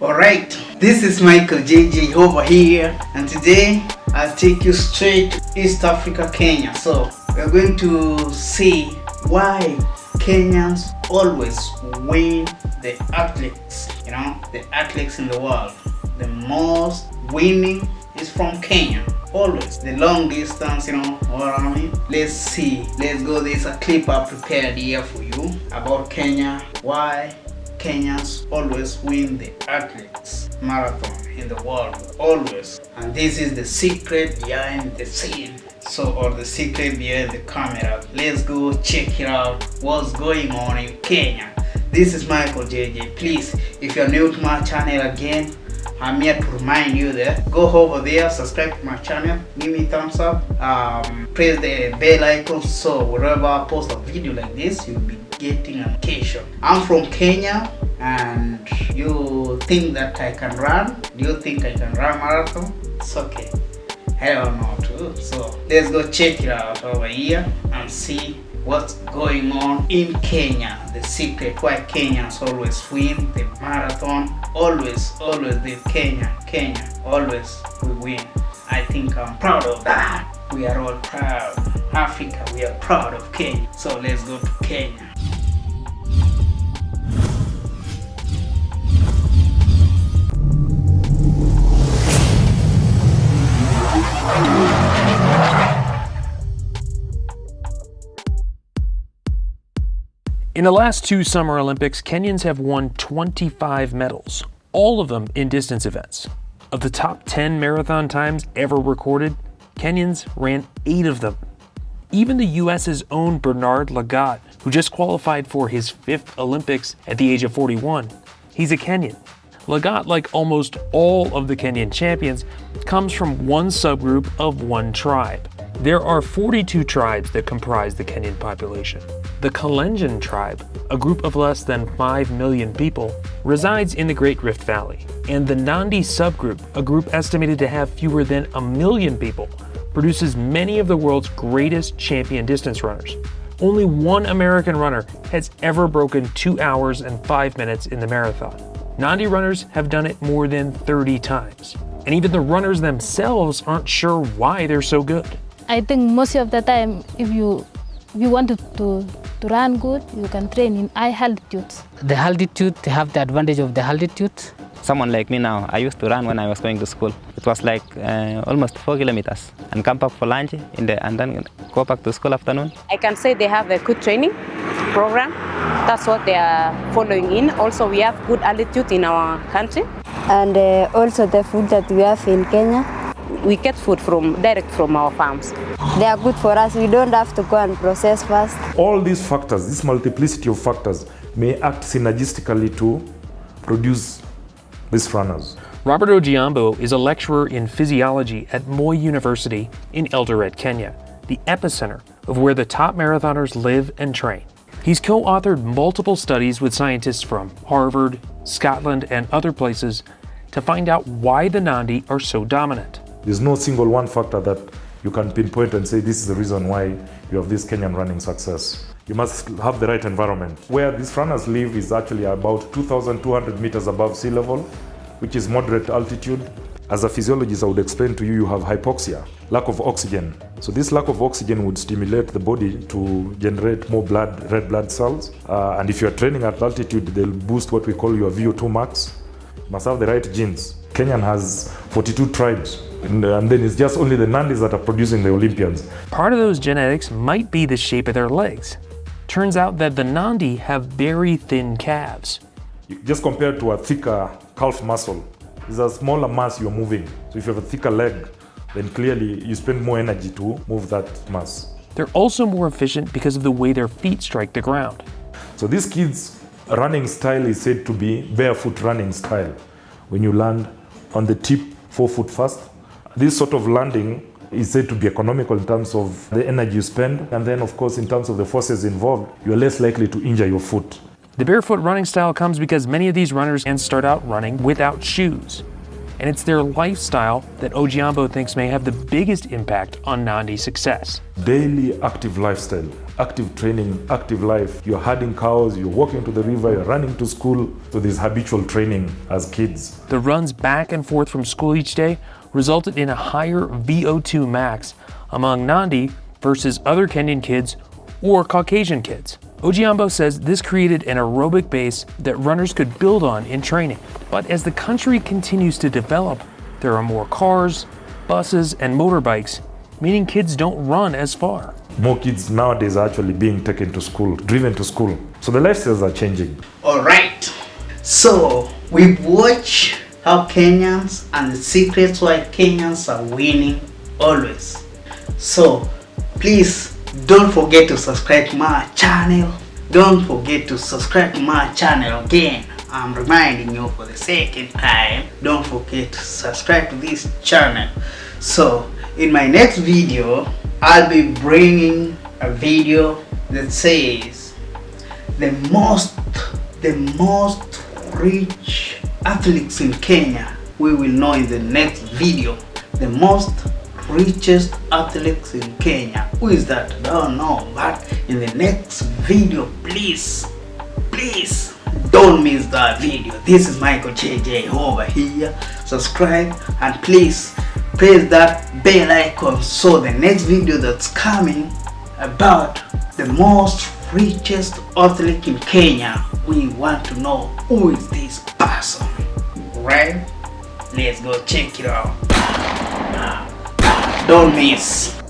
Alright, this is Michael JJ over here, and today I'll take you straight to East Africa, Kenya. So we're going to see why Kenyans always win the athletes, the athletes in the world. The most winning is from Kenya. Always the long distance, what I mean. Let's see. Let's go. There's a clip I prepared here for you about Kenya. Why Kenyans always win the athletes marathon in the world. Always. And this is the secret behind the scene. Or the secret behind the camera. Let's go check it out. What's going on in Kenya. This is Michael JJ. Please, if you're new to my channel again, I'm here to remind you that go over there, subscribe to my channel, give me a thumbs up, press the bell icon so whenever I post a video like this, you'll be getting a notification. I'm from Kenya, and you think that I can run? Do you think I can run marathon? It's okay. I don't know too. So let's go check it out over here and see what's going on in Kenya. The secret why Kenyans always win the marathon. Always the Kenya, always we win. I think I'm proud of that. We are all proud. Africa, we are proud of Kenya. So let's go to Kenya. In the last two Summer Olympics, Kenyans have won 25 medals, all of them in distance events. Of the top 10 marathon times ever recorded, Kenyans ran 8 of them. Even the US's own Bernard Lagat, who just qualified for his 5th Olympics at the age of 41, he's a Kenyan. Lagat, like almost all of the Kenyan champions, comes from one subgroup of one tribe. There are 42 tribes that comprise the Kenyan population. The Kalenjin tribe, a group of less than 5 million people, resides in the Great Rift Valley. And the Nandi subgroup, a group estimated to have fewer than 1 million people, produces many of the world's greatest champion distance runners. Only one American runner has ever broken 2 hours and 5 minutes in the marathon. Nandi runners have done it more than 30 times. And even the runners themselves aren't sure why they're so good. I think most of the time, if you want to run good, you can train in high altitudes. The altitude, they have the advantage of the altitude. Someone like me now, I used to run when I was going to school. It was like almost 4 kilometers and come back for lunch and then go back to school afternoon. I can say they have a good training program. That's what they are following in. Also, we have good altitude in our country. And also the food that we have in Kenya. We get food direct from our farms. They are good for us. We don't have to go and process first. All these factors, this multiplicity of factors, may act synergistically to produce these runners. Robert Ojiambo is a lecturer in physiology at Moi University in Eldoret, Kenya, the epicenter of where the top marathoners live and train. He's co-authored multiple studies with scientists from Harvard, Scotland, and other places to find out why the Nandi are so dominant. There's no single one factor that you can pinpoint and say this is the reason why you have this Kenyan running success. You must have the right environment. Where these runners live is actually about 2,200 meters above sea level, which is moderate altitude. As a physiologist, I would explain to you, you have hypoxia, lack of oxygen. So this lack of oxygen would stimulate the body to generate more blood, red blood cells. And if you're training at altitude, they'll boost what we call your VO2 max. You must have the right genes. Kenyan has 42 tribes. And then it's just only the Nandis that are producing the Olympians. Part of those genetics might be the shape of their legs. Turns out that the Nandi have very thin calves. Just compared to a thicker calf muscle, it's a smaller mass you're moving. So if you have a thicker leg, then clearly you spend more energy to move that mass. They're also more efficient because of the way their feet strike the ground. So these kids' running style is said to be barefoot running style. When you land on the tip 4 foot first, this sort of landing is said to be economical in terms of the energy you spend, and then of course in terms of the forces involved, you're less likely to injure your foot. The barefoot running style comes because many of these runners can start out running without shoes. and it's their lifestyle that Ojiambo thinks may have the biggest impact on Nandi's success. Daily active lifestyle, active training, active life. You're herding cows, you're walking to the river, you're running to school. So there's habitual training as kids. The runs back and forth from school each day resulted in a higher VO2 max among Nandi versus other Kenyan kids or Caucasian kids. Ojiambo says this created an aerobic base that runners could build on in training. But as the country continues to develop, there are more cars, buses, and motorbikes, meaning kids don't run as far. More kids nowadays are actually being taken to school, driven to school. So the lifestyles are changing. Alright, so we've watched how Kenyans and the secrets why Kenyans are winning always. So please don't forget to subscribe to my channel. Don't forget to subscribe to my channel again. I'm reminding you for the second time. Don't forget to subscribe to this channel. So in my next video, I'll be bringing a video that says the most rich athletes in Kenya. We will know in the next video the most richest athletes in Kenya. Who is that? I don't know, but in the next video, please don't miss that video. This is Michael JJ over here. Subscribe and please press that bell icon so the next video that's coming about the most richest athlete in Kenya, we want to know who is this person, right? Let's go check it out. Don't miss.